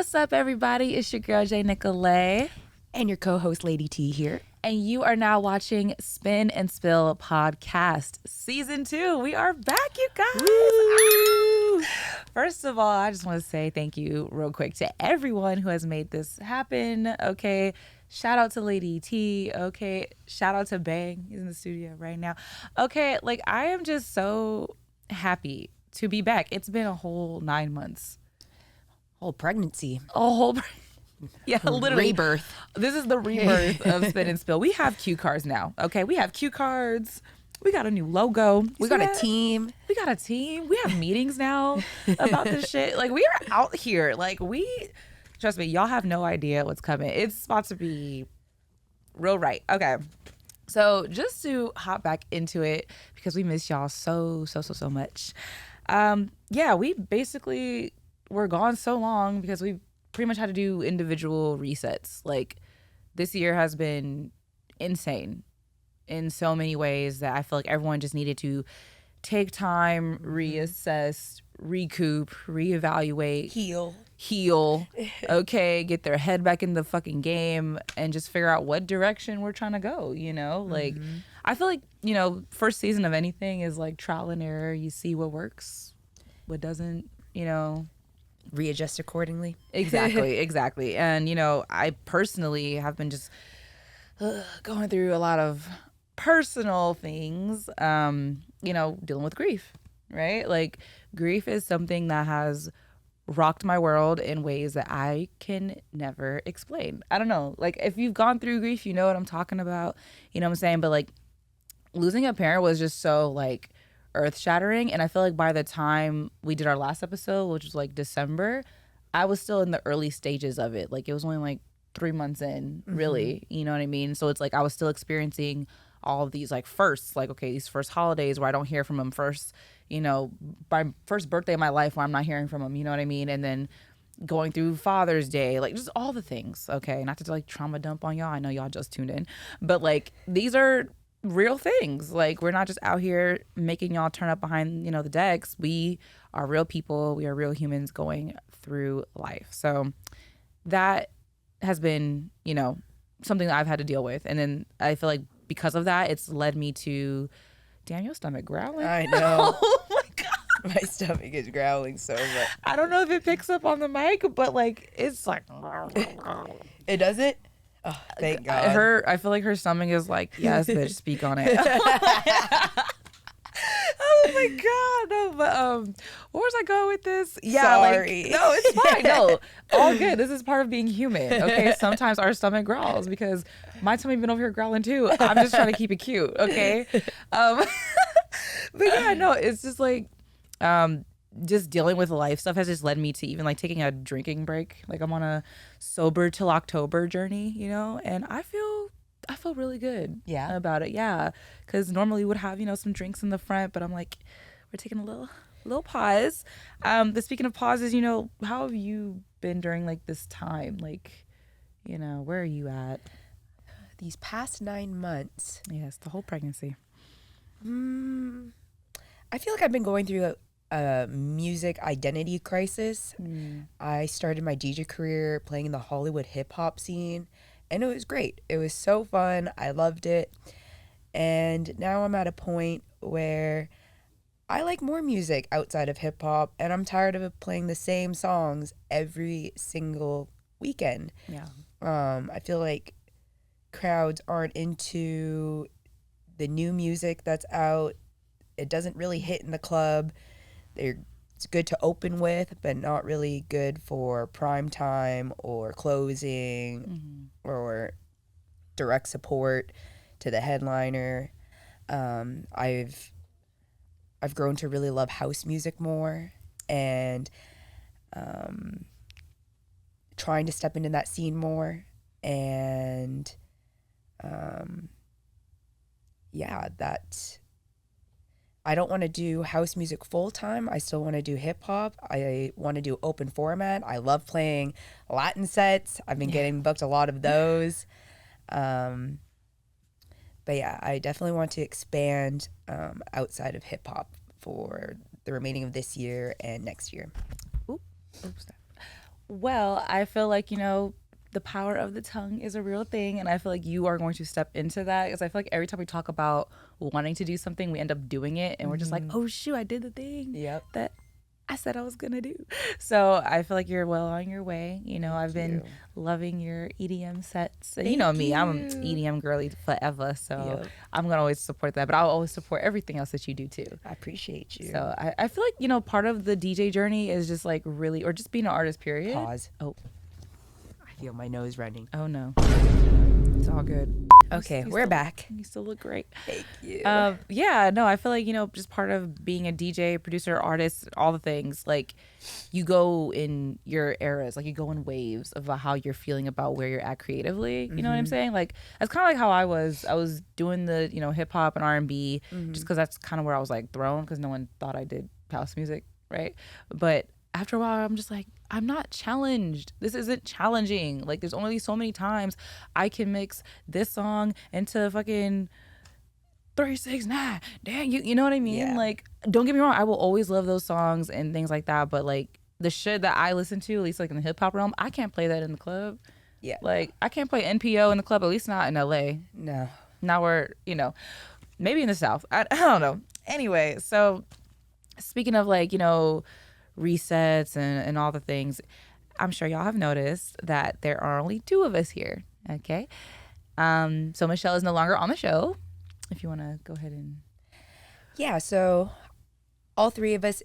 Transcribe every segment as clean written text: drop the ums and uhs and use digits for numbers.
What's up, everybody? It's your girl, Nikolé. And your co-host, Lady T here. And you are now watching Spin and Spill Podcast Season 2. We are back, you guys. Woo! First of all, I just want to say thank you real quick to everyone who has made this happen, okay? Shout out to Lady T, okay? Shout out to Bang. He's in the studio right now. Okay, like, I am just so happy to be back. It's been a whole 9 months. Whole pregnancy. A whole yeah, literally. Rebirth. This is the rebirth of Spin and Spill. We have cue cards now, okay? We have cue cards. We got a new logo. We got a team. We got a team. We have meetings now about this shit. Like, we are out here. Like, trust me, y'all have no idea what's coming. It's about to be real right. Okay. So just to hop back into it, because we miss y'all so much. Yeah, we basically were gone so long because we pretty much had to do individual resets. Like, this year has been insane in so many ways that I feel like everyone just needed to take time, reassess, recoup, reevaluate, heal, okay, get their head back in the fucking game and just figure out what direction we're trying to go, you know? Like, I feel like, you know, first season of anything is like trial and error. You see what works, what doesn't, you know. Readjust accordingly. Exactly. And, you know, I personally have been just going through a lot of personal things, you know, dealing with grief, right? Like, grief is something that has rocked my world in ways that I can never explain. I don't know. Like, if you've gone through grief, you know what I'm talking about. You know what I'm saying? But, like, losing a parent was just so, like, earth-shattering, and I feel like by the time we did our last episode, which was like December, I was still in the early stages of it. Like, it was only like 3 months in, really, you know what I mean? So it's like I was still experiencing all of these like firsts, like, okay, these first holidays where I don't hear from him, first, you know, my first birthday of my life where I'm not hearing from him, you know what I mean? And then going through Father's Day, like, just all the things, okay? Not to like trauma dump on y'all, I know y'all just tuned in, but like, these are real things. Like, we're not just out here making y'all turn up behind, you know, the decks. We are real people. We are real humans going through life. So that has been, you know, something that I've had to deal with. And then I feel like because of that, it's led me to, damn, your stomach growling. I know. Oh my God. My stomach is growling so much. I don't know if it picks up on the mic, but like, it's like. It does it? Oh, thank God. I feel like her stomach is like, yes, bitch, speak on it. Oh my God. No, but where was I going with this? Yeah, sorry. Like, no, it's fine. No, all good. This is part of being human. Okay. Sometimes our stomach growls because my tummy been over here growling too. I'm just trying to keep it cute. Okay. But yeah, no, it's just like just dealing with life stuff has just led me to even like taking a drinking break. Like, I'm on a sober till October journey, you know, and I feel really good about it. Yeah. Cause normally we would have, you know, some drinks in the front, but I'm like, we're taking a little pause. But speaking of pauses, you know, how have you been during like this time? Like, you know, where are you at? These past 9 months. Yes. The whole pregnancy. I feel like I've been going through a music identity crisis. I started my DJ career playing in the Hollywood hip hop scene, and it was great. It was so fun. I loved it. And now I'm at a point where I like more music outside of hip hop, and I'm tired of playing the same songs every single weekend. Yeah. I feel like crowds aren't into the new music that's out. It doesn't really hit in the club. It's good to open with, but not really good for prime time or closing or direct support to the headliner. I've grown to really love house music more, and trying to step into that scene more. And I don't want to do house music full time. I still want to do hip hop. I want to do open format. I love playing Latin sets. I've been getting booked a lot of those. But yeah, I definitely want to expand outside of hip hop for the remaining of this year and next year. Oops. Well, I feel like, the power of the tongue is a real thing. And I feel like you are going to step into that because I feel like every time we talk about wanting to do something, we end up doing it. And we're just like, oh, shoot, I did the thing Yep. that I said I was going to do. So I feel like you're well on your way. I've been loving your EDM sets. And you know me, I'm an EDM girly forever. So I'm going to always support that. But I'll always support everything else that you do too. I appreciate you. So I feel like, part of the DJ journey is just like really, or just being an artist, period. Pause. Oh. I feel my nose running. Oh no. It's all good. Okay, we're back. You still look great. Thank you. Yeah, no, I feel like, just part of being a DJ, producer, artist, all the things, like you go in your eras, like you go in waves of how you're feeling about where you're at creatively. You know what I'm saying? Like that's kind of like how I was doing the, hip hop and R&B just because that's kind of where I was like thrown because no one thought I did house music. Right. But after a while, I'm just like, I'm not challenged. This isn't challenging. Like, there's only so many times I can mix this song into fucking 369. Dang, you know what I mean? Yeah. Like, don't get me wrong. I will always love those songs and things like that. But, like, the shit that I listen to, at least, like, in the hip-hop realm, I can't play that in the club. Yeah. Like, I can't play NPO in the club, at least not in L.A. No. Not where, maybe in the South. I don't know. Anyway, so speaking of, like, resets and all the things, I'm sure y'all have noticed that there are only two of us here. Okay. So Michelle is no longer on the show. If you want to go ahead and. Yeah. So all three of us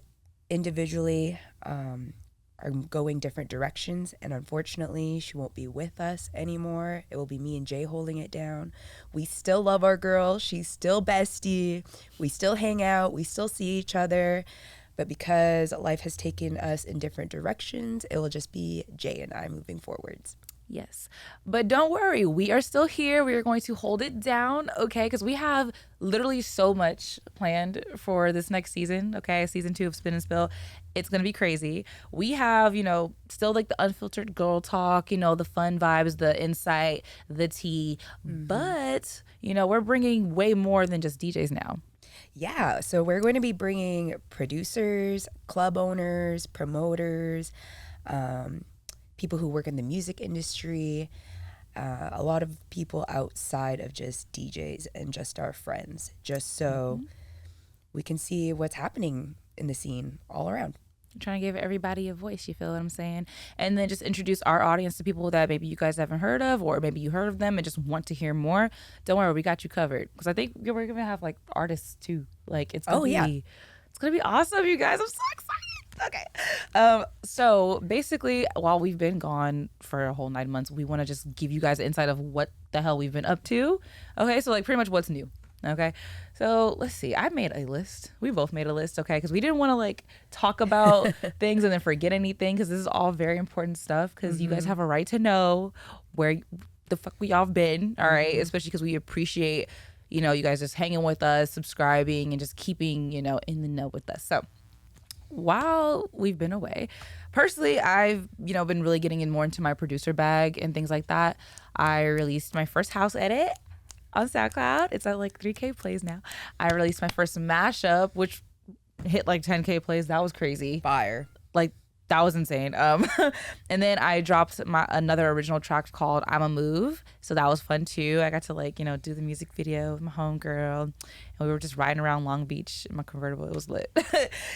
individually are going different directions. And unfortunately, she won't be with us anymore. It will be me and Jay holding it down. We still love our girl. She's still bestie. We still hang out. We still see each other. But because life has taken us in different directions, it will just be Jay and I moving forwards. Yes. But don't worry. We are still here. We are going to hold it down, okay? Because we have literally so much planned for this next season, okay? Season 2 of Spin and Spill. It's going to be crazy. We have, still like the unfiltered girl talk, the fun vibes, the insight, the tea. But, we're bringing way more than just DJs now. Yeah, so we're going to be bringing producers, club owners, promoters, people who work in the music industry, a lot of people outside of just DJs and just our friends, just so we can see what's happening in the scene all around. I'm trying to give everybody a voice, you feel what I'm saying? And then just introduce our audience to people that maybe you guys haven't heard of, or maybe you heard of them and just want to hear more. Don't worry, we got you covered. Because I think we're going to have like artists too. Like it's going to it's going to be awesome, you guys. I'm so excited. Okay. So basically, while we've been gone for a whole 9 months, we want to just give you guys insight of what the hell we've been up to. Okay. So like pretty much what's new. Okay, so let's see. I made a list. We both made a list, okay, because we didn't want to like talk about things and then forget anything because this is all very important stuff because you guys have a right to know where the fuck we all been, all right, especially because we appreciate, you guys just hanging with us, subscribing, and just keeping, in the know with us. So while we've been away, personally, I've, been really getting in more into my producer bag and things like that. I released my first house edit on SoundCloud. It's at like 3K plays now. I released my first mashup, which hit like 10K plays. That was crazy. Fire. Like that was insane. And then I dropped another original track called Imma Move. So that was fun too. I got to like, do the music video with my homegirl. And we were just riding around Long Beach in my convertible. It was lit.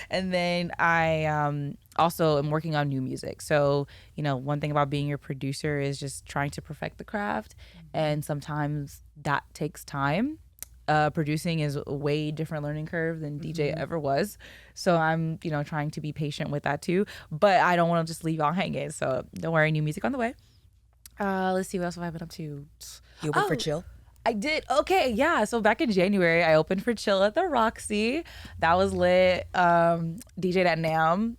And then I also am working on new music. So, one thing about being your producer is just trying to perfect the craft. And sometimes that takes time. Producing is a way different learning curve than DJ ever was. So I'm, trying to be patient with that too. But I don't want to just leave y'all hanging. So don't worry, new music on the way. Let's see what else have I been up to. You opened for Chill? I did. Okay, yeah. So back in January, I opened for Chill at the Roxy. That was lit. DJ'd at NAMM.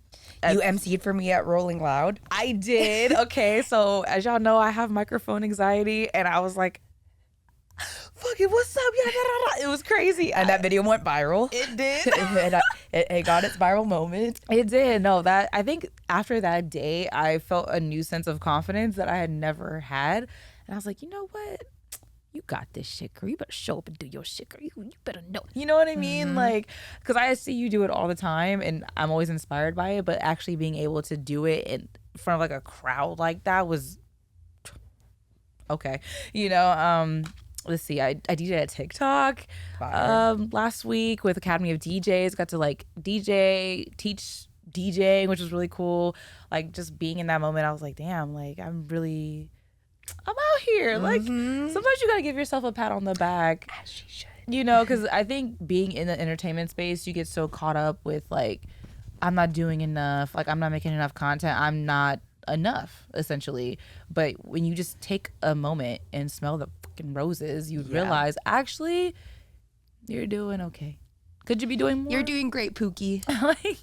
You emceed for me at Rolling Loud? I did. Okay, so as y'all know, I have microphone anxiety. And I was like, fucking what's up? Yeah, it was crazy. And that video went viral. It did. it got its viral moment. It did. No, I think after that day, I felt a new sense of confidence that I had never had. And I was like, you know what? You got this shit, girl. You better show up and do your shit, girl. You better know. You know what I mean? Like, because I see you do it all the time and I'm always inspired by it, but actually being able to do it and front of like a crowd like that was okay. You know, let's see. I DJed at TikTok Fire. last week with Academy of DJs. Got to like DJ, teach DJing, which was really cool. Like just being in that moment, I was like, damn, like I'm out here. Like sometimes you gotta give yourself a pat on the back. As she should. You know, because I think being in the entertainment space, you get so caught up with like, I'm not doing enough. Like I'm not making enough content. I'm not enough, essentially. But when you just take a moment and smell the fucking roses, you realize actually you're doing okay. Could you be doing more? You're doing great, Pookie. Like,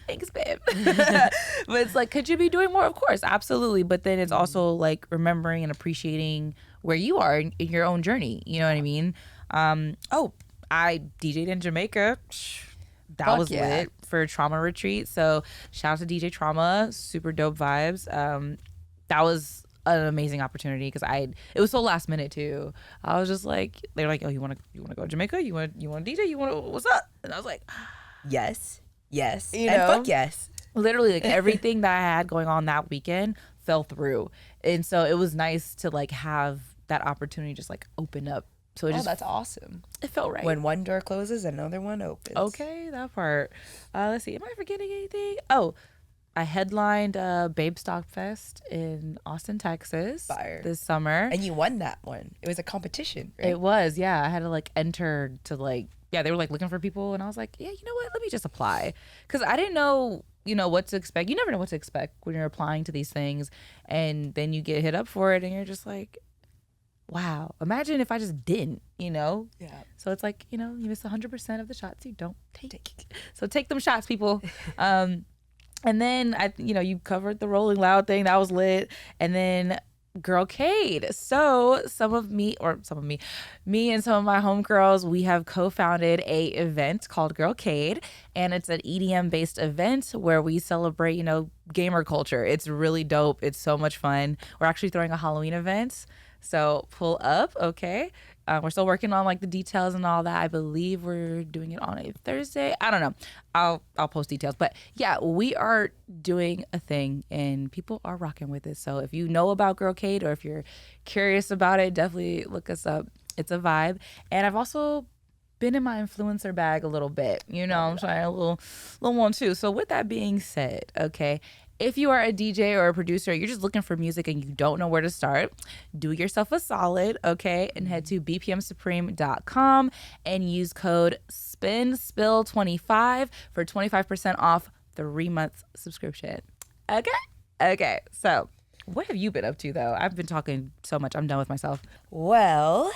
thanks, babe. But it's like, could you be doing more? Of course, absolutely. But then it's also like remembering and appreciating where you are in your own journey. You know what I mean? I DJ'd in Jamaica. That Fuck was yeah. lit for a trauma retreat. So shout out to DJ Trauma, super dope vibes. That was an amazing opportunity because it was so last minute too. I was just like, they were like, oh, you want to go to Jamaica? You want to DJ? What's up? And I was like, Yes. Yes. You and know? fuck yes. literally like everything that I had going on that weekend fell through. And so it was nice to like have that opportunity just like open up. So it That's awesome. it felt right. When one door closes, another one opens. Okay, that part. Let's see. Am I forgetting anything? Oh, I headlined Babe Stock Fest in Austin, Texas Fire. this summer. And you won that one. It was a competition, right? It was, yeah. I had to like enter to like, yeah, they were like looking for people. And I was like, yeah, you know what? Let me just apply. Because I didn't know, what to expect. You never know what to expect when you're applying to these things. And then you get hit up for it and you're just like, wow, imagine if I just didn't, Yeah. So it's like, you miss 100% of the shots you don't take. So take them shots, people. And then you covered the Rolling Loud thing. That was lit. And then Girlcade. So me and some of my homegirls, we have co-founded a event called Girlcade. And it's an EDM based event where we celebrate, gamer culture. It's really dope. It's so much fun. We're actually throwing a Halloween event. So pull up, okay? We're still working on like the details and all that. I believe we're doing it on a Thursday. I don't know. I'll post details. But yeah, we are doing a thing and people are rocking with it. So if you know about Girlcade or if you're curious about it, definitely look us up. It's a vibe. And I've also been in my influencer bag a little bit. I'm trying a little one too. So with that being said, okay, if you are a DJ or a producer, you're just looking for music and you don't know where to start, do yourself a solid, okay, and head to bpmsupreme.com and use code SPINSPILL25 for 25% off 3-month subscription. Okay. So what have you been up to though? I've been talking so much. I'm done with myself. Well,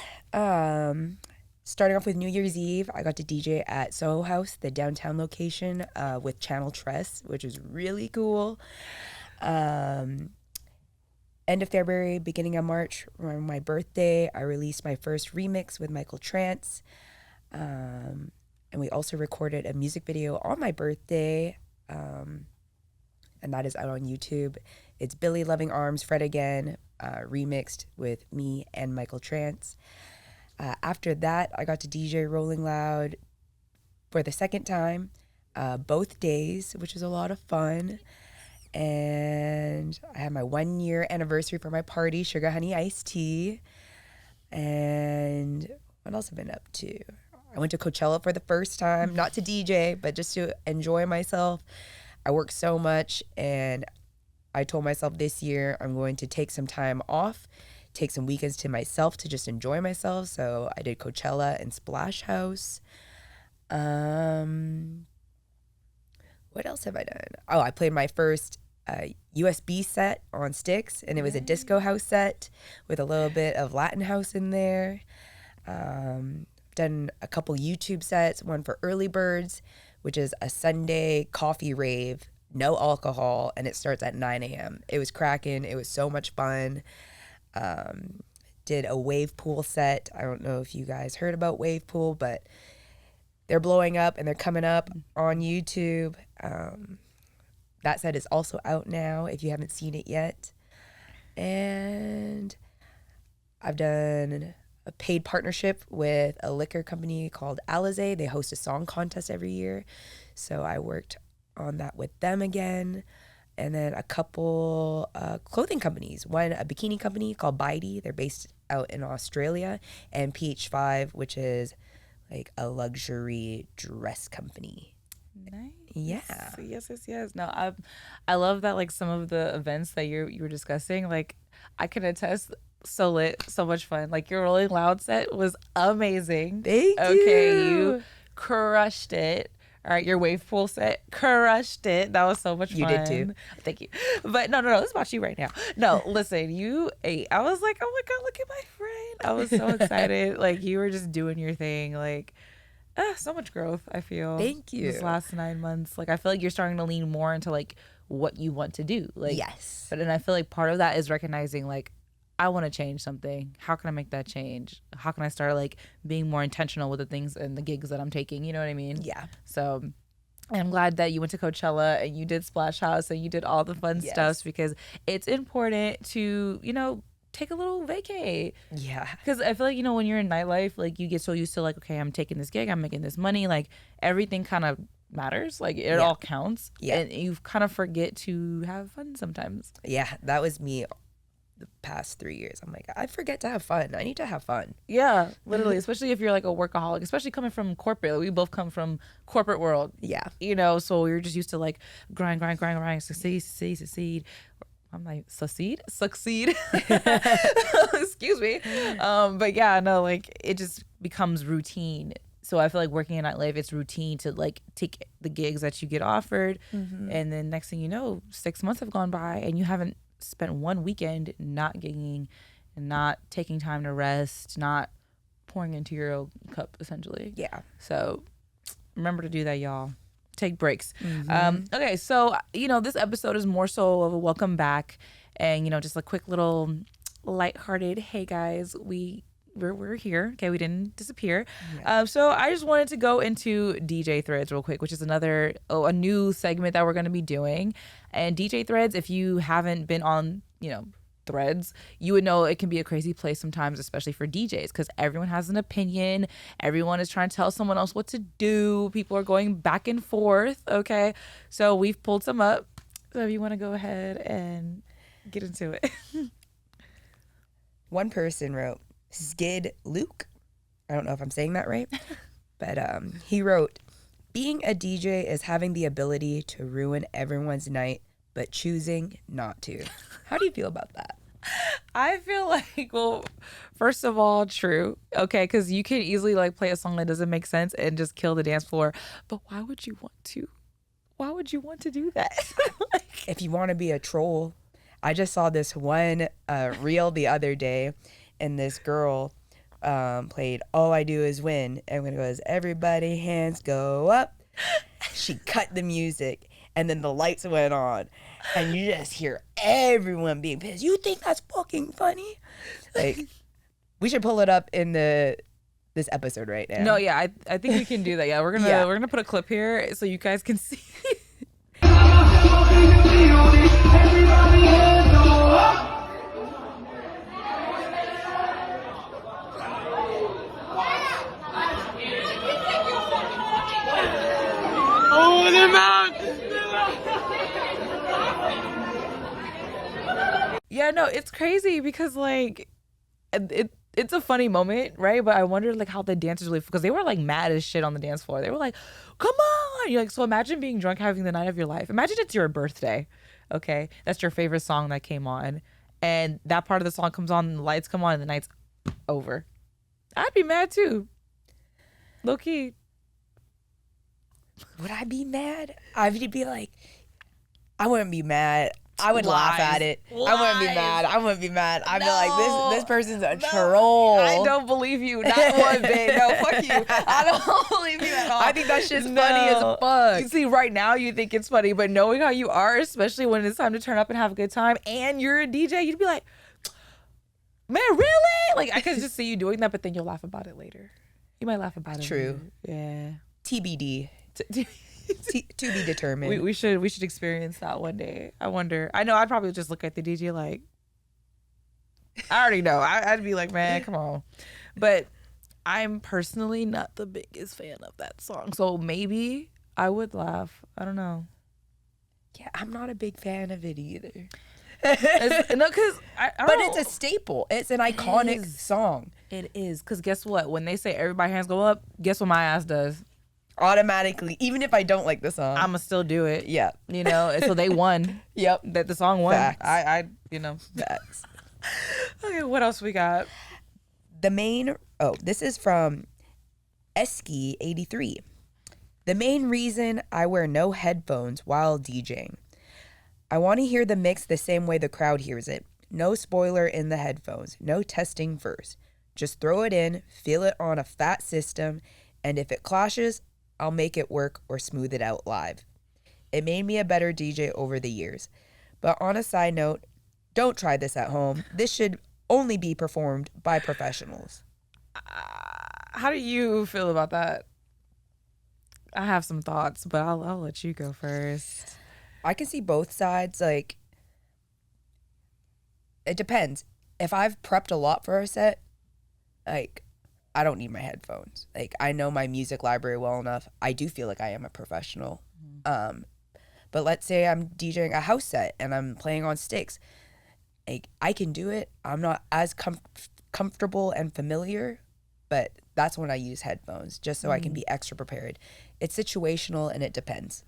starting off with New Year's Eve, I got to DJ at Soho House, the downtown location, with Channel Tress, which was really cool. End of February, beginning of March, around my birthday, I released my first remix with Michael Trance. And we also recorded a music video on my birthday, and that is out on YouTube. It's Billy Loving Arms, Fred Again, remixed with me and Michael Trance. After that, I got to DJ Rolling Loud for the second time, both days, which was a lot of fun. And I had my 1-year anniversary for my party, Sugar Honey Iced Tea. And what else have I been up to? I went to Coachella for the first time, not to DJ, but just to enjoy myself. I work so much, and I told myself this year I'm going to take some time off, take some weekends to myself to just enjoy myself. So I did Coachella and Splash House. What else have I done? Oh, I played my first USB set on sticks, and it was a disco house set with a little bit of Latin house in there. Done a couple YouTube sets, one for Early Birds, which is a Sunday coffee rave, no alcohol, and it starts at 9 a.m. It was cracking. It was so much fun. Did a wave pool set. I don't know if you guys heard about wave pool, but they're blowing up and they're coming up on YouTube. That set is also out now if you haven't seen it yet. And I've done a paid partnership with a liquor company called Alizé. They host a song contest every year. So I worked on that with them again. and then a couple clothing companies. One, a bikini company called Bidey. They're based out in Australia. And PH5, which is like a luxury dress company. Nice. Yeah. Yes. No, I love that, like, some of the events that you were discussing, like, I can attest, so lit, so much fun. Like, your Rolling Loud set was amazing. Thank Okay, you. you crushed it. All right, your wave pool set crushed it. That was so much fun. You did too. Thank you. But no, it's about you right now. No, listen, you ate. I was like, oh my God, look at my friend. I was so excited. Like, you were just doing your thing. Like, so much growth, I feel. Thank you. This last 9 months. Like, I feel like you're starting to lean more into, like, what you want to do. Like, Yes. But then I feel like part of that is recognizing, like, I want to change something. How can I make that change? How can I start, like, being more intentional with the things and the gigs that I'm taking? You know what I mean? Yeah. So I'm glad that you went to Coachella and you did Splash House and you did all the fun stuff, because it's important to, take a little vacay. Yeah. Because I feel like, when you're in nightlife, like, you get so used to, like, okay, I'm taking this gig, I'm making this money, like, everything kind of matters, like, it all counts. Yeah. And you kind of forget to have fun sometimes. Yeah, that was me the past 3 years. I'm like, I forget to have fun. I need to have fun. Yeah, literally, especially if you're like a workaholic, especially coming from corporate. We both come from corporate world. Yeah. So we're just used to, like, grind, succeed. I'm like, succeed. Excuse me. But yeah, no, like, it just becomes routine. So I feel like working in nightlife, it's routine to, like, take the gigs that you get offered, and then next thing you know, 6 months have gone by and you haven't spent one weekend not gigging and not taking time to rest, not pouring into your own cup, essentially. Yeah. So remember to do that, y'all. Take breaks. Okay, so, this episode is more so of a welcome back and, just a quick little lighthearted, hey guys, we're here. Okay, we didn't disappear. Yeah. So I just wanted to go into DJ Threads real quick, which is a new segment that we're going to be doing. And DJ Threads, if you haven't been on, Threads, you would know it can be a crazy place sometimes, especially for DJs, because everyone has an opinion. Everyone is trying to tell someone else what to do. People are going back and forth. Okay, so we've pulled some up. So if you want to go ahead and get into it. One person wrote, Skid Luke. I don't know if I'm saying that right, but he wrote, being a DJ is having the ability to ruin everyone's night, but choosing not to. How do you feel about that? I feel like, well, first of all, true. Okay, because you can easily, like, play a song that doesn't make sense and just kill the dance floor. But why would you want to? Why would you want to do that? If you want to be a troll, I just saw this one reel the other day, and this girl played All I Do Is Win. And when it goes, everybody hands go up, she cut the music, and then the lights went on. And you just hear everyone being pissed. You think that's fucking funny? Like, we should pull it up in this episode right now. No, yeah, I think we can do that. Yeah, we're gonna put a clip here so you guys can see. Oh, they're mad. Yeah, no, it's crazy because, like, it's a funny moment, right? But I wonder, like, how the dancers really, because they were, like, mad as shit on the dance floor. They were like, come on. You're like, so imagine being drunk, having the night of your life. Imagine it's your birthday, okay? That's your favorite song that came on. And that part of the song comes on and the lights come on and the night's over. I'd be mad too. Low key. Would I be mad? I would be like, I wouldn't be mad. I would laugh at it. I wouldn't be mad. I wouldn't be mad. I'd be like, this person's a troll. I don't believe you. Not one bit. No, fuck you. I don't believe you at all. I think that shit's funny as fuck. You see, right now you think it's funny, but knowing how you are, especially when it's time to turn up and have a good time, and you're a DJ, you'd be like, man, really? Like, I could just see you doing that, but then you'll laugh about it later. You might laugh about it. True. Later. Yeah. TBD. To be determined. We should experience that one day. I wonder. I know I'd probably just look at the DJ like, I already know. I'd be like, man, come on. But I'm personally not the biggest fan of that song. So maybe I would laugh. I don't know. Yeah, I'm not a big fan of it either. No, because I But don't. it's a staple. It's an iconic song. It is, because guess what? When they say everybody hands go up, guess what my ass does? Automatically, even if I don't like the song. I'ma still do it. Yeah. You know, and so they won. Yep. That the song won. Facts. You know. Facts. Okay, what else we got? This is from Esky83. The main reason I wear no headphones while DJing. I want to hear the mix the same way the crowd hears it. No spoiler in the headphones. No testing first. Just throw it in, feel it on a fat system, and if it clashes, I'll make it work or smooth it out live. It made me a better DJ over the years. But on a side note, don't try this at home. This should only be performed by professionals. How do you feel about that? I have some thoughts, but I'll let you go first. I can see both sides. Like, it depends. If I've prepped a lot for a set, like, I don't need my headphones. Like, I know my music library well enough. I do feel like I am a professional. But let's say I'm DJing a house set and I'm playing on sticks. Like, I can do it. I'm not as comfortable and familiar, but that's when I use headphones, just so I can be extra prepared. It's situational and it depends.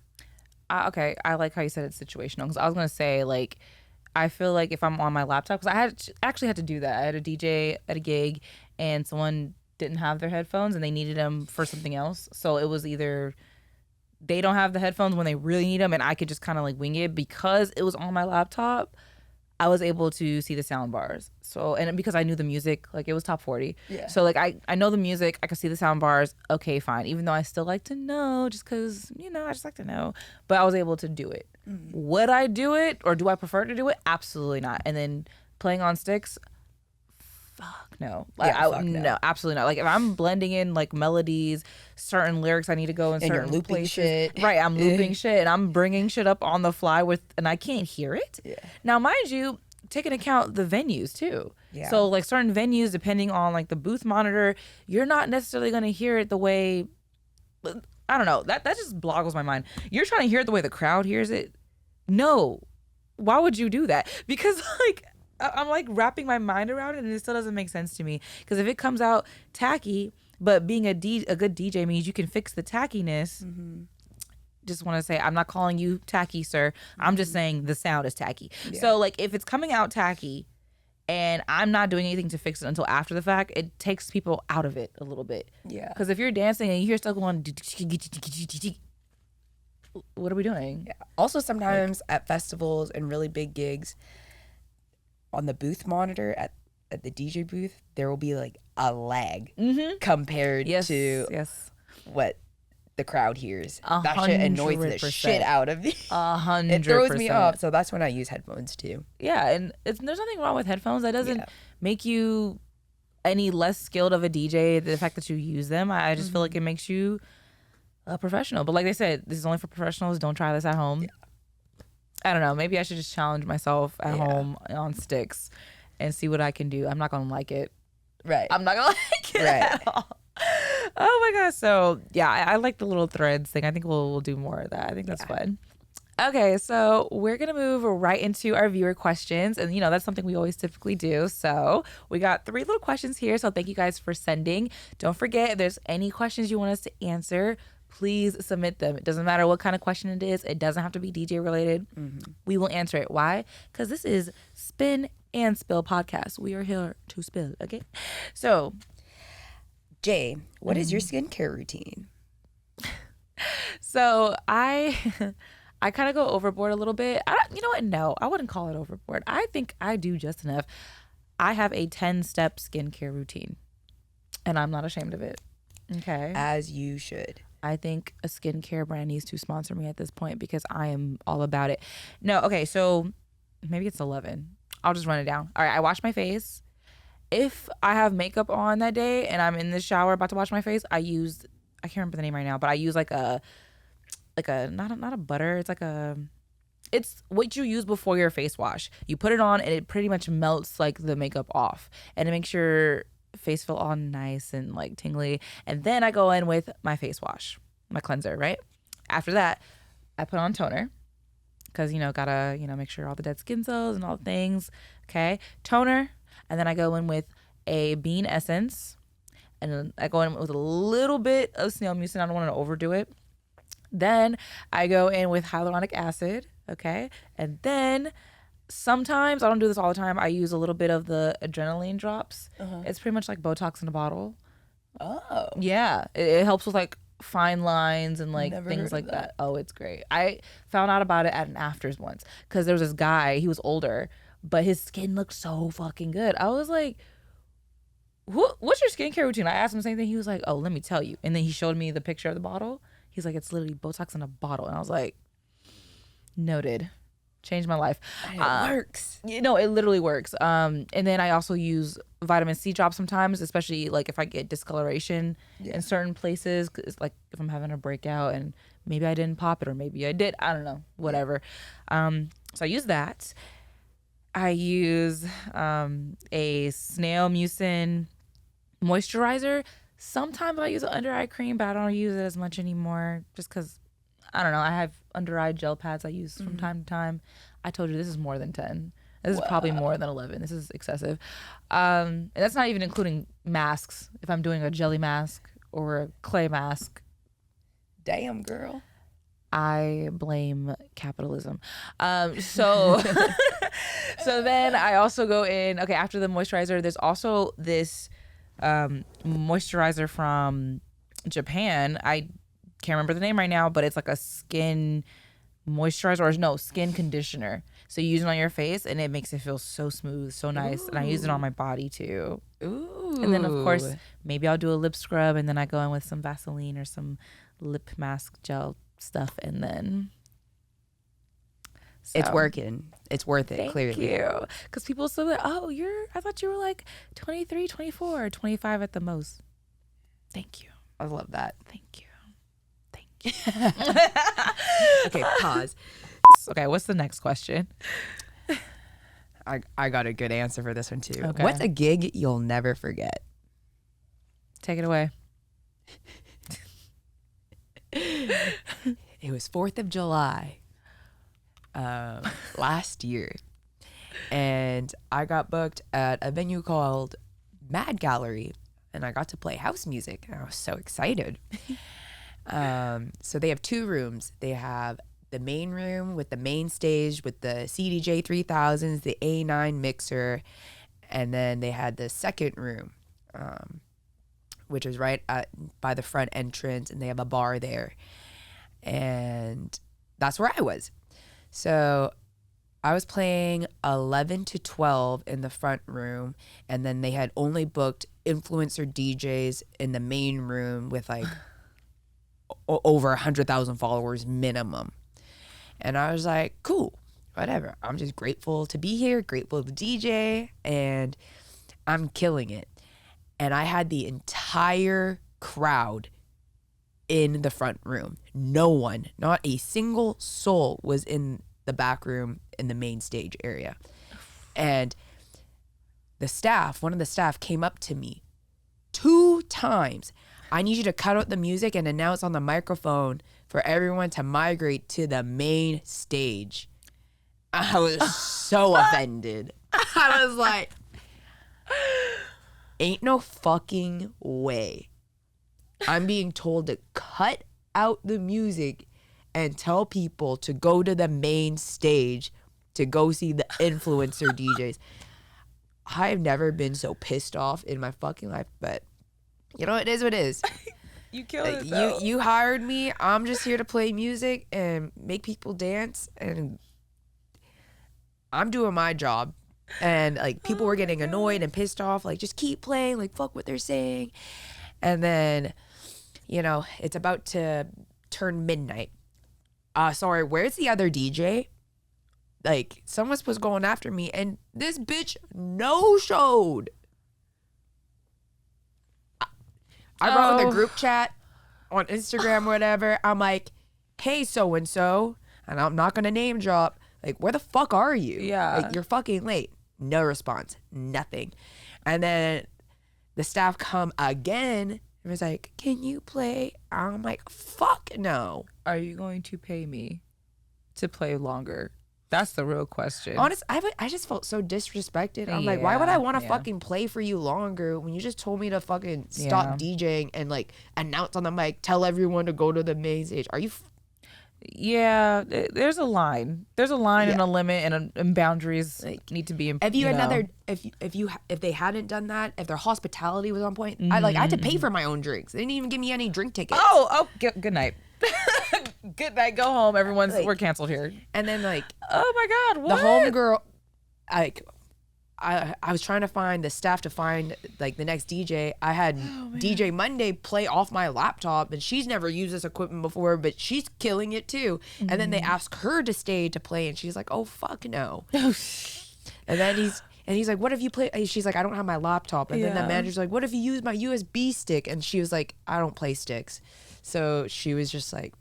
Okay, I like how you said it's situational, because I was gonna say, like, I feel like if I'm on my laptop, because actually had to do that. I had a DJ at a gig, and someone didn't have their headphones, and they needed them for something else. So it was either they don't have the headphones when they really need them, and I could just kind of like wing it. Because it was on my laptop, I was able to see the sound bars. So, and because I knew the music, like it was top 40. Yeah. So like I know the music, I could see the sound bars. Okay, fine. Even though I still like to know, just because, you know, I just like to know. But I was able to do it. Would I do it, or do I prefer to do it? Absolutely not. And then playing on sticks, fuck no. Like, Yeah, fuck no. no, absolutely not. Like if I'm blending in like melodies, certain lyrics I need to go in And you're certain looping places. shit. Right, I'm looping shit, and I'm bringing shit up on the fly and I can't hear it. Yeah. Now, mind you, take into account the venues too. Yeah. So like certain venues, depending on like the booth monitor, you're not necessarily going to hear it the way, I don't know. That just boggles my mind. You're trying to hear it the way the crowd hears it. No. Why would you do that? Because like I'm like wrapping my mind around it, and it still doesn't make sense to me. Because if it comes out tacky, but being a good DJ means you can fix the tackiness. Just want to say, I'm not calling you tacky, sir. I'm just saying the sound is tacky. Yeah. So like if it's coming out tacky and I'm not doing anything to fix it until after the fact, it takes people out of it a little bit. Yeah. Because if you're dancing and you hear stuff going, what are we doing? Yeah. Also, sometimes at festivals and really big gigs, on the booth monitor at the DJ booth, there will be like a lag compared to what the crowd hears. That shit annoys the 100%. shit out of me. 100%. It throws me off. So that's when I use headphones too. Yeah, and there's nothing wrong with headphones. That doesn't make you any less skilled of a DJ. The fact that you use them, I just feel like it makes you a professional. But like they said, this is only for professionals. Don't try this at home. I don't know. Maybe I should just challenge myself at home on sticks and see what I can do. I'm not gonna like it. Right. I'm not gonna like it at all. Oh my gosh. So yeah, I like the little threads thing. I think we'll do more of that. I think that's fun. Okay, so we're gonna move right into our viewer questions, and you know that's something we always typically do. So we got 3 little questions here. So thank you guys for sending. Don't forget, if there's any questions you want us to answer, please submit them. It doesn't matter what kind of question it is. It doesn't have to be DJ related. We will answer it. Why? Because this is Spin and Spill podcast. We are here to spill. Okay, so Jay, what is your skincare routine? So I kind of go overboard a little bit. You know what? No, I wouldn't call it overboard. I think I do just enough. I have a 10-step skincare routine, and I'm not ashamed of it. Okay. As you should. I think a skincare brand needs to sponsor me at this point because I am all about it. No, okay, so maybe it's 11. I'll just run it down. All right, I wash my face. If I have makeup on that day and I'm in the shower about to wash my face, I can't remember the name right now, but I use like a not a butter, it's what you use before your face wash. You put it on and it pretty much melts like the makeup off, and it makes your face feel all nice and like tingly. And then I go in with my face wash, my cleanser, right? After that, I put on toner. because, gotta, make sure all the dead skin cells and all the things. Okay. Toner. And then I go in with a bean essence. And then I go in with a little bit of snail mucin. I don't want to overdo it. Then I go in with hyaluronic acid. Okay. And then sometimes, I don't do this all the time, I use a little bit of the adrenaline drops. It's pretty much like Botox in a bottle. Oh. Yeah. It helps with like fine lines and like Never things heard like of that. Oh, it's great. I found out about it at an afters once because there was this guy, he was older, but his skin looked so fucking good. I was like, what's your skincare routine? I asked him the same thing. He was like, oh, let me tell you. And then he showed me the picture of the bottle. He's like, it's literally Botox in a bottle. And I was like, noted. Changed my life. And it works. It literally works. And then I also use vitamin C drops sometimes, especially like if I get discoloration in certain places. 'Cause like if I'm having a breakout and maybe I didn't pop it or maybe I did. I don't know. Whatever. So I use that. I use a snail mucin moisturizer. Sometimes I use an under eye cream, but I don't use it as much anymore just because, I don't know, I have under eye gel pads I use from time to time. I told you this is more than 10. This is probably more than 11. This is excessive. And that's not even including masks. If I'm doing a jelly mask or a clay mask. Damn, girl. I blame capitalism. So then I also go in, okay, after the moisturizer, there's also this moisturizer from Japan. I can't remember the name right now, but it's like a skin moisturizer or no, skin conditioner. So you use it on your face and it makes it feel so smooth, so nice. And I use it on my body too. Ooh. And then of course, maybe I'll do a lip scrub and then I go in with some Vaseline or some lip mask gel stuff and then it's working. It's worth it. Thank clearly. you. Because people still like, oh, I thought you were like 23, 24, 25 at the most. Thank you. I love that. Thank you. Thank you. Okay, pause. Okay, what's the next question? I got a good answer for this one too. Okay. What's a gig you'll never forget? Take it away. It was 4th of July last year. And I got booked at a venue called Mad Gallery. And I got to play house music. And I was so excited. So they have 2 rooms. They have the main room with the main stage with the CDJ 3000s, the A9 mixer. And then they had the second room, which is right by the front entrance. And they have a bar there. And that's where I was. So I was playing 11 to 12 in the front room. And then they had only booked influencer DJs in the main room with like over 100,000 followers minimum. And I was like, cool, whatever. I'm just grateful to be here, grateful to DJ, and I'm killing it. And I had the entire crowd in the front room. No one, not a single soul was in the back room in the main stage area. And one of the staff came up to me 2 times. I need you to cut out the music and announce on the microphone for everyone to migrate to the main stage. I was so offended. I was like, ain't no fucking way I'm being told to cut out the music and tell people to go to the main stage to go see the influencer DJs. I've never been so pissed off in my fucking life, but you know, it is what it is. You killed it though. You hired me. I'm just here to play music and make people dance, and I'm doing my job. And like people were getting annoyed and pissed off, like just keep playing, like fuck what they're saying. And then, you know, it's about to turn midnight. Sorry, where's the other DJ? Like someone was going after me, and this bitch no-showed. I wrote in the group chat on Instagram or whatever. I'm like, hey, so-and-so, and I'm not going to name drop. Like, where the fuck are you? Yeah. Like, you're fucking late. No response. Nothing. And then the staff come again and was like, can you play? I'm like, fuck no. Are you going to pay me? to play longer? That's the real question. Honest, I just felt so disrespected. I'm like, why would I want to fucking play for you longer when you just told me to fucking stop DJing and like announce on the mic, tell everyone to go to the main stage? Are you? Yeah, there's a line. There's a line and a limit, and boundaries need to be. If they hadn't done that, if their hospitality was on point, I had to pay for my own drinks. They didn't even give me any drink tickets. Good night. Good night. Go home. We're canceled here. And then oh my God, what? The homegirl, I was trying to find the staff to find like the next DJ. I had DJ Monday play off my laptop, and she's never used this equipment before, but she's killing it too. And then they ask her to stay to play, and she's like, "Oh fuck no." And then he's like, "What if you play?" She's like, "I don't have my laptop." And then the manager's like, "What if you use my USB stick?" And she was like, "I don't play sticks." So she was just like,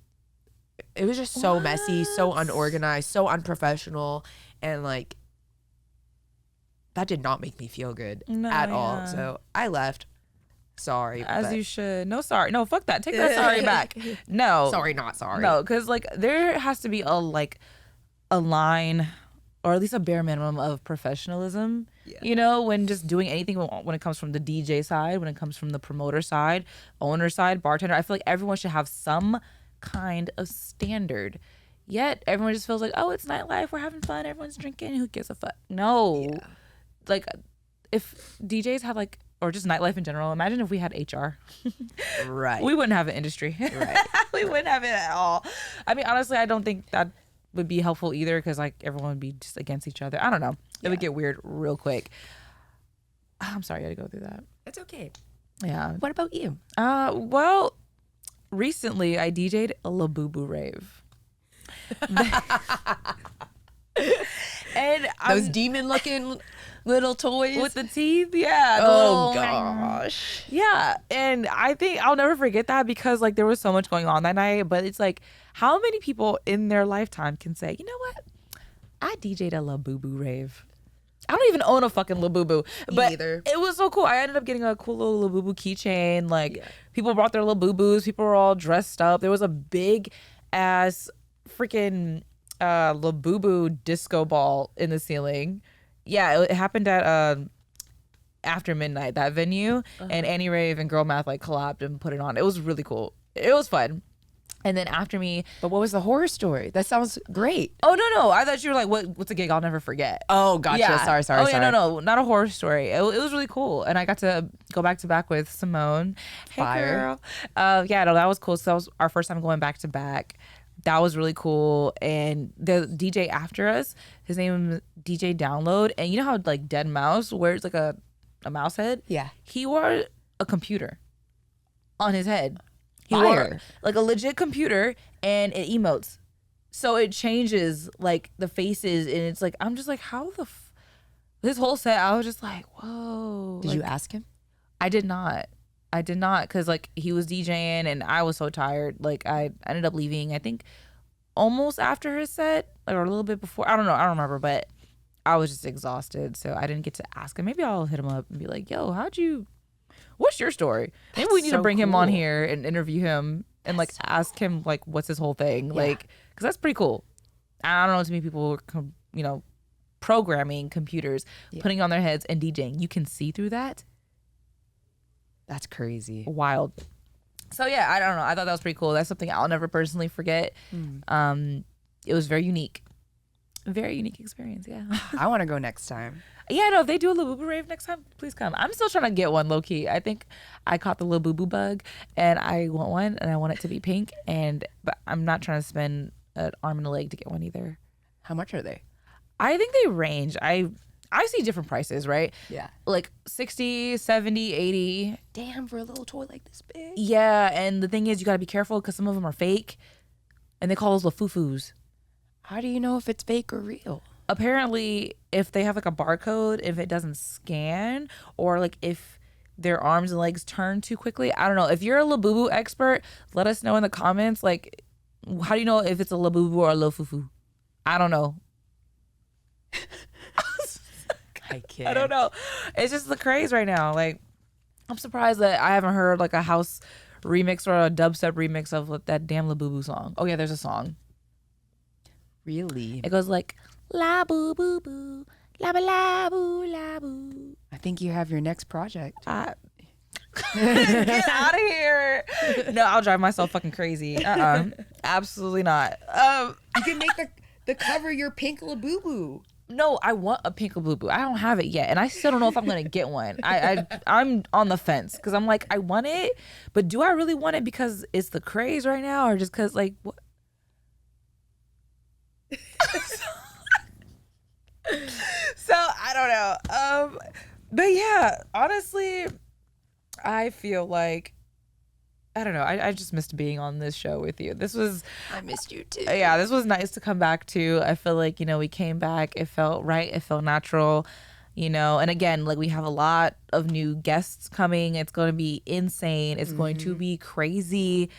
it was just so messy, so unorganized, so unprofessional, and like that did not make me feel good at all. So I left. Sorry. As you should. No, sorry. No, fuck that. Take that sorry back. No. Sorry, not sorry. No, because like there has to be a line, or at least a bare minimum of professionalism. Yeah. You know, when just doing anything, when it comes from the DJ side, when it comes from the promoter side, owner side, bartender, I feel like everyone should have some kind of standard. Yet everyone just feels like, oh, it's nightlife, we're having fun, everyone's drinking, who gives a fuck? No. Yeah. Like if DJs had like, or just nightlife in general, imagine if we had HR. Right. We wouldn't have an industry. Right. We wouldn't have it at all. I mean, honestly, I don't think that would be helpful either, because like everyone would be just against each other. I don't know. It would get weird real quick. I'm sorry I had to go through that. It's okay. Yeah. What about you? Well, recently I DJ'd a Labubu rave. And those demon looking little toys with the teeth, yeah. Oh gosh. Yeah, and I think I'll never forget that, because like there was so much going on that night. But it's like, how many people in their lifetime can say, you know what, I DJ'd a Labubu rave? I don't even own a fucking Labubu, but either. It was so cool. I ended up getting a cool little Labubu keychain. Like people brought their Labubus. People were all dressed up. There was a big ass freaking Labubu disco ball in the ceiling. Yeah, it happened at After Midnight, that venue, and Annie Rave and Girl Math like collabed and put it on. It was really cool. It was fun. And then after me, but what was the horror story? That sounds great. Oh no, I thought you were like, what's a gig I'll never forget? Oh, gotcha. Yeah. Sorry. Yeah, no, not a horror story. It was really cool, and I got to go back to back with Simone. Hey, Fire. Girl. Yeah, no, that was cool. So that was our first time going back to back. That was really cool. And the DJ after us, his name was DJ Download, and you know how like Dead Mouse wears like a mouse head? Yeah. He wore a computer on his head. He Fire. wore like a legit computer, and it emotes. So it changes like the faces, and it's like, I'm just like, how the this whole set, I was just like, whoa. Did you ask him? I did not, because like he was DJing and I was so tired. Like I ended up leaving, I think almost after his set, or a little bit before. I don't know, I don't remember, but I was just exhausted, so I didn't get to ask him. Maybe I'll hit him up and be like, yo, what's your story? Maybe we need to bring him on here and interview him and like ask him like what's his whole thing, like, because that's pretty cool. I don't know too many people who are, programming computers, putting on their heads and DJing. You can see through that. That's crazy. Wild. So yeah, I don't know. I thought that was pretty cool. That's something I'll never personally forget. It was very unique. Very unique experience. Yeah. I want to go next time. Yeah, no, if they do a Labubu rave next time, please come. I'm still trying to get one, low key. I think I caught the Labubu bug, and I want one, and I want it to be pink, but I'm not trying to spend an arm and a leg to get one either. How much are they? I think they range. I see different prices, right? Yeah. Like 60, 70, 80. Damn, for a little toy like this big. Yeah, and the thing is, you got to be careful because some of them are fake, and they call those lafufus. How do you know if it's fake or real? Apparently, if they have like a barcode, if it doesn't scan, or like if their arms and legs turn too quickly. I don't know. If you're a Labubu expert, let us know in the comments. Like, how do you know if it's a Labubu or a Lofufu? I don't know. I can't. I don't know. It's just the craze right now. Like, I'm surprised that I haven't heard like a house remix or a dubstep remix of that damn Labubu song. Oh yeah, there's a song. Really? It goes like la boo boo boo, la ba la boo la boo. I think you have your next project. Get out of here. No, I'll drive myself fucking crazy. Absolutely not. You can make the cover your pink laboo. No, I want a pink boo boo. I don't have it yet, and I still don't know if I'm gonna get one. I'm on the fence because I'm like, I want it, but do I really want it because it's the craze right now, or just because like what? So I don't know. But yeah, honestly, I feel like I don't know. I just missed being on this show with you. I missed you too. Yeah, this was nice to come back to. I feel like, we came back. It felt right. It felt natural, and again, like we have a lot of new guests coming. It's going to be insane. It's going to be crazy.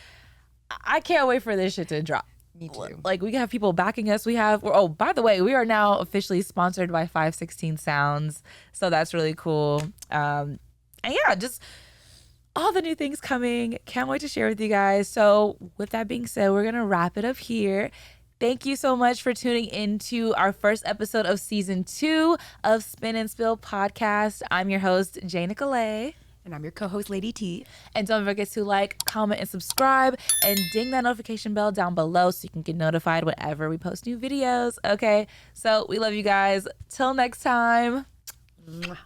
I can't wait for this shit to drop. Me too. Like we have people backing us. Oh, by the way, we are now officially sponsored by 516 Sounds. So that's really cool. And yeah, just all the new things coming. Can't wait to share with you guys. So with that being said, we're going to wrap it up here. Thank you so much for tuning into our first episode of season 2 of Spin and Spill podcast. I'm your host, Nikolé. And I'm your co-host, Lady T. And don't forget to like, comment, and subscribe, and ding that notification bell down below so you can get notified whenever we post new videos. Okay, so we love you guys. Till next time. Mwah.